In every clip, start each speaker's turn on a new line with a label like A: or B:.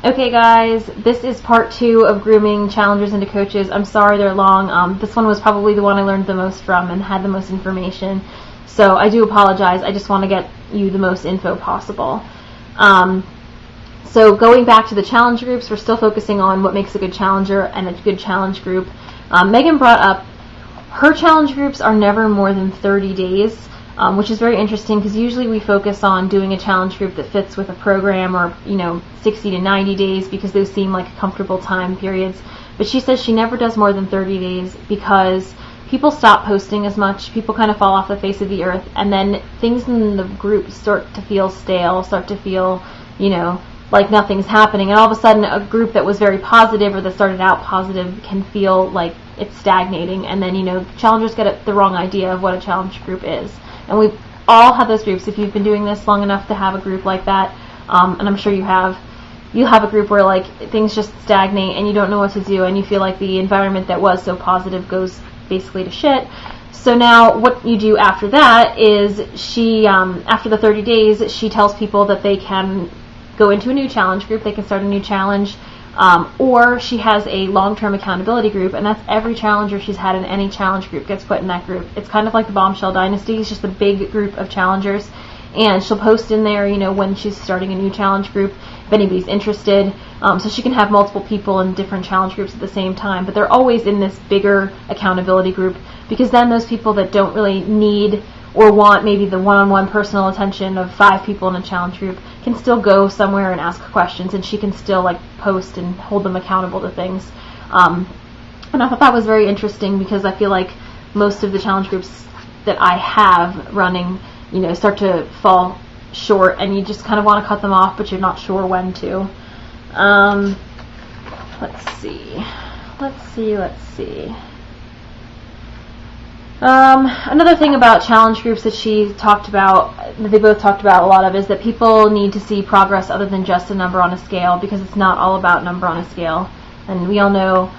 A: Okay guys, this is part 2 of Grooming Challengers into Coaches. I'm sorry they're long. This one was probably the one I learned the most from and had the most information. So I do apologize. I just want to get you the most info possible. So going back to the challenge groups, we're still focusing on what makes a good challenger and a good challenge group. Megan brought up her challenge groups are never more than 30 days. Which is very interesting because usually we focus on doing a challenge group that fits with a program or 60 to 90 days because those seem like comfortable time periods. But she says she never does more than 30 days because people stop posting as much, people kind of fall off the face of the earth, and then things in the group start to feel stale, start to feel, like nothing's happening, and all of a sudden a group that was very positive or that started out positive can feel like it's stagnating, and then challengers get the wrong idea of what a challenge group is. And we've all had those groups. If you've been doing this long enough to have a group like that, and I'm sure you have a group where like things just stagnate and you don't know what to do and you feel like the environment that was so positive goes basically to shit. So now what you do after that is she, after the 30 days, she tells people that they can go into a new challenge group, they can start a new challenge, or she has a long-term accountability group, and that's every challenger she's had in any challenge group gets put in that group. It's kind of like the Bombshell Dynasty. It's just a big group of challengers, and she'll post in there, when she's starting a new challenge group, if anybody's interested, so she can have multiple people in different challenge groups at the same time, but they're always in this bigger accountability group, because then those people that don't really need or want maybe the one-on-one personal attention of 5 people in a challenge group can still go somewhere and ask questions, and she can still post and hold them accountable to things. And I thought that was very interesting because I feel like most of the challenge groups that I have running, start to fall short, and you just kind of want to cut them off, but you're not sure when to. Let's see. Another thing about challenge groups that they both talked about a lot of, is that people need to see progress other than just a number on a scale, because it's not all about number on a scale. And we all know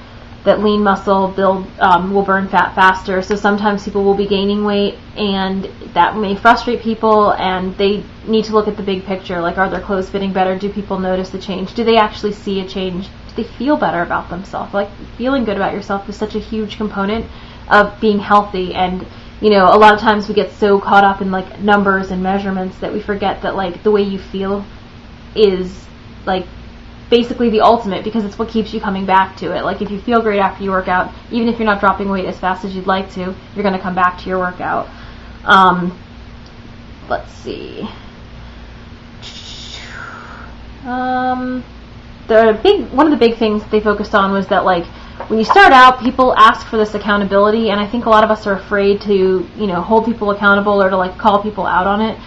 A: that lean muscle will burn fat faster, so sometimes people will be gaining weight, and that may frustrate people, and they need to look at the big picture, like are their clothes fitting better, do people notice the change, do they actually see a change, do they feel better about themselves? Feeling good about yourself is such a huge component of being healthy, and a lot of times we get so caught up in numbers and measurements that we forget that the way you feel is basically the ultimate, because it's what keeps you coming back to it. If you feel great after you work out, even if you're not dropping weight as fast as you'd like to, you're going to come back to your workout. Let's see. One of the big things they focused on was that when you start out, people ask for this accountability, and I think a lot of us are afraid to hold people accountable or to call people out on it.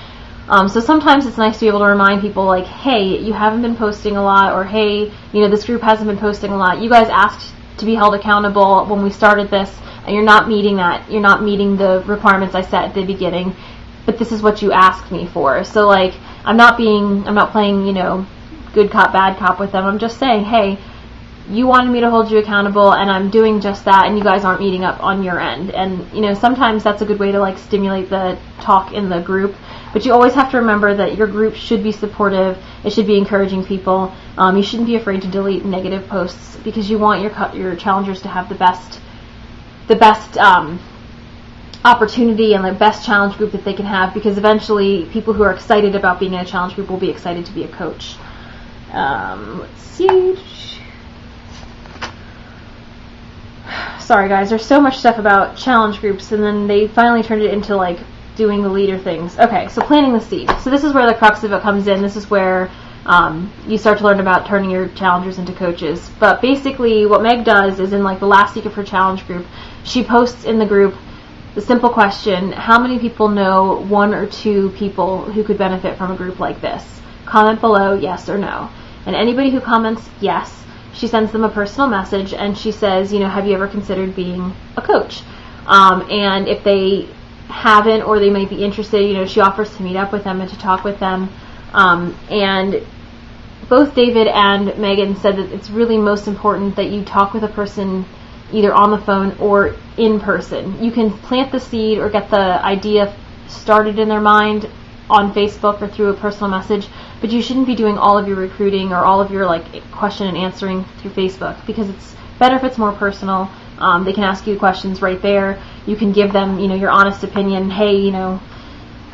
A: So sometimes it's nice to be able to remind people hey, you haven't been posting a lot, or hey, this group hasn't been posting a lot. You guys asked to be held accountable when we started this, and you're not meeting that. You're not meeting the requirements I set at the beginning, but this is what you asked me for. So I'm not playing good cop, bad cop with them. I'm just saying, hey, you wanted me to hold you accountable, and I'm doing just that, and you guys aren't meeting up on your end. And sometimes that's a good way to stimulate the talk in the group. But you always have to remember that your group should be supportive. It should be encouraging people. You shouldn't be afraid to delete negative posts, because you want your challengers to have the best opportunity and the best challenge group that they can have, because eventually people who are excited about being in a challenge group will be excited to be a coach. Let's see. Sorry guys, there's so much stuff about challenge groups, and then they finally turned it into doing the leader things. Okay, so planting the seed. So this is where the crux of it comes in. This is where you start to learn about turning your challengers into coaches. But basically what Meg does is in the last week of her challenge group, she posts in the group the simple question, how many people know 1 or 2 people who could benefit from a group like this? Comment below yes or no. And anybody who comments yes, she sends them a personal message, and she says, have you ever considered being a coach? And if they haven't, or they might be interested, she offers to meet up with them and to talk with them. And both David and Megan said that it's really most important that you talk with a person either on the phone or in person. You can plant the seed or get the idea started in their mind on Facebook or through a personal message, but but you shouldn't be doing all of your recruiting or all of your like question and answering through Facebook, because it's better if it's more personal. They can ask you questions right there. You can give them, your honest opinion. Hey,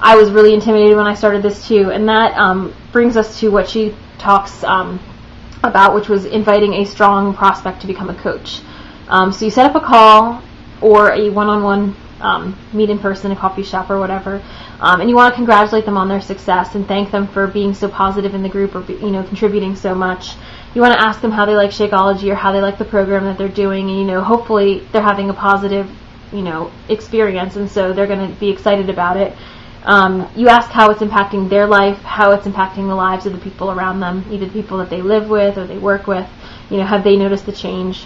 A: I was really intimidated when I started this too. And that brings us to what she talks about, which was inviting a strong prospect to become a coach. So you set up a call or a one-on-one meet in person, a coffee shop or whatever, and you want to congratulate them on their success and thank them for being so positive in the group or contributing so much. You want to ask them how they like Shakeology or how they like the program that they're doing, and hopefully they're having a positive experience, and so they're going to be excited about it. You ask how it's impacting their life, how it's impacting the lives of the people around them, either the people that they live with or they work with. Have they noticed the change?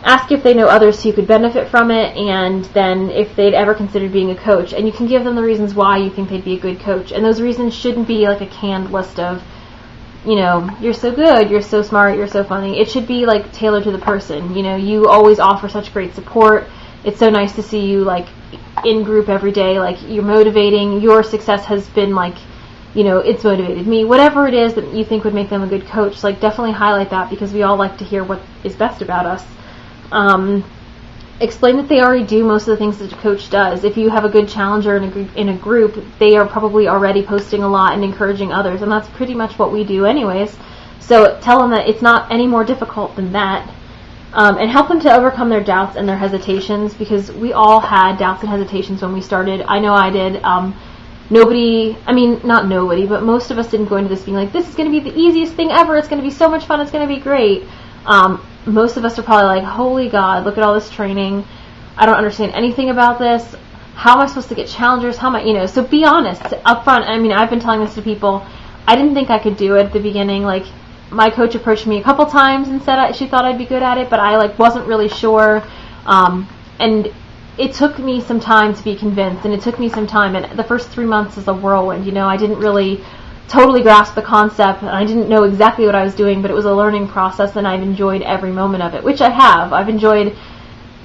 A: Ask if they know others who could benefit from it, and then if they'd ever considered being a coach. And you can give them the reasons why you think they'd be a good coach. And those reasons shouldn't be like a canned list of, you're so good, you're so smart, you're so funny. It should be like tailored to the person. You always offer such great support. It's so nice to see you like in group every day. Like, you're motivating. Your success has been like, it's motivated me. Whatever it is that you think would make them a good coach, like, definitely highlight that, because we all like to hear what is best about us. Explain that they already do most of the things that a coach does. If you have a good challenger in a group, they are probably already posting a lot and encouraging others, and that's pretty much what we do anyways. So tell them that it's not any more difficult than that, and help them to overcome their doubts and their hesitations, because we all had doubts and hesitations when we started. I know I did. Not nobody, but most of us didn't go into this being like, this is going to be the easiest thing ever, it's going to be so much fun, it's going to be great. Most of us are probably like, holy God, look at all this training. I don't understand anything about this. How am I supposed to get challengers? How am I, so be honest up front. I've been telling this to people. I didn't think I could do it at the beginning. Like, my coach approached me a couple times and said she thought I'd be good at it, but I wasn't really sure. And it took me some time to be convinced, and it took me some time. And the first 3 months is a whirlwind. I didn't really totally grasp the concept, and I didn't know exactly what I was doing, but it was a learning process, and I've enjoyed every moment of it, which I have. I've enjoyed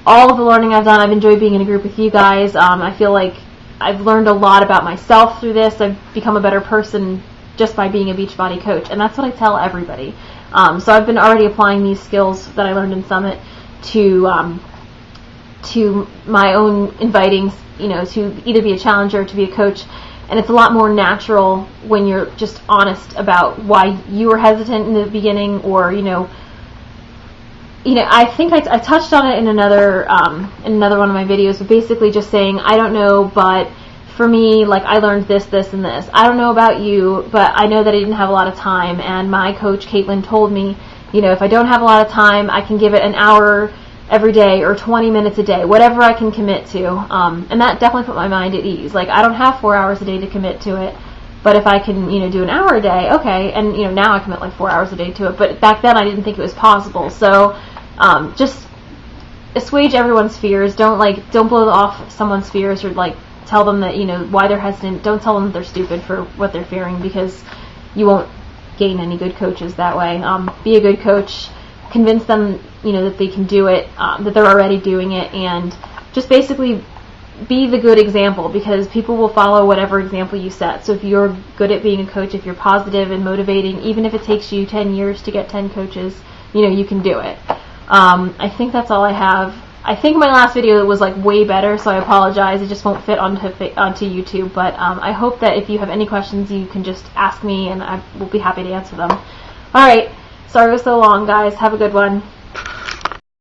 A: all of the learning I've done. I've enjoyed being in a group with you guys. I feel like I've learned a lot about myself through this. I've become a better person just by being a Beachbody coach, and that's what I tell everybody. So I've been already applying these skills that I learned in Summit to my own inviting, to either be a challenger or to be a coach. And it's a lot more natural when you're just honest about why you were hesitant in the beginning, or I think I touched on it in another one of my videos, but basically just saying, I don't know, but for me, I learned this, this, and this. I don't know about you, but I know that I didn't have a lot of time, and my coach Caitlin told me, if I don't have a lot of time, I can give it an hour every day or 20 minutes a day, whatever I can commit to. And that definitely put my mind at ease. I don't have 4 hours a day to commit to it, but if I can, do an hour a day, okay. And, now I commit 4 hours a day to it, but back then I didn't think it was possible. So, just assuage everyone's fears. Don't blow off someone's fears, or tell them that, why they're hesitant. Don't tell them that they're stupid for what they're fearing, because you won't gain any good coaches that way. Be a good coach. Convince them, that they can do it, that they're already doing it, and just basically be the good example, because people will follow whatever example you set. So if you're good at being a coach, if you're positive and motivating, even if it takes you 10 years to get 10 coaches, you can do it. I think that's all I have. I think my last video was way better, so I apologize. It just won't fit onto YouTube, but I hope that if you have any questions, you can just ask me, and I will be happy to answer them. Alright, sorry it was so long, guys. Have a good one.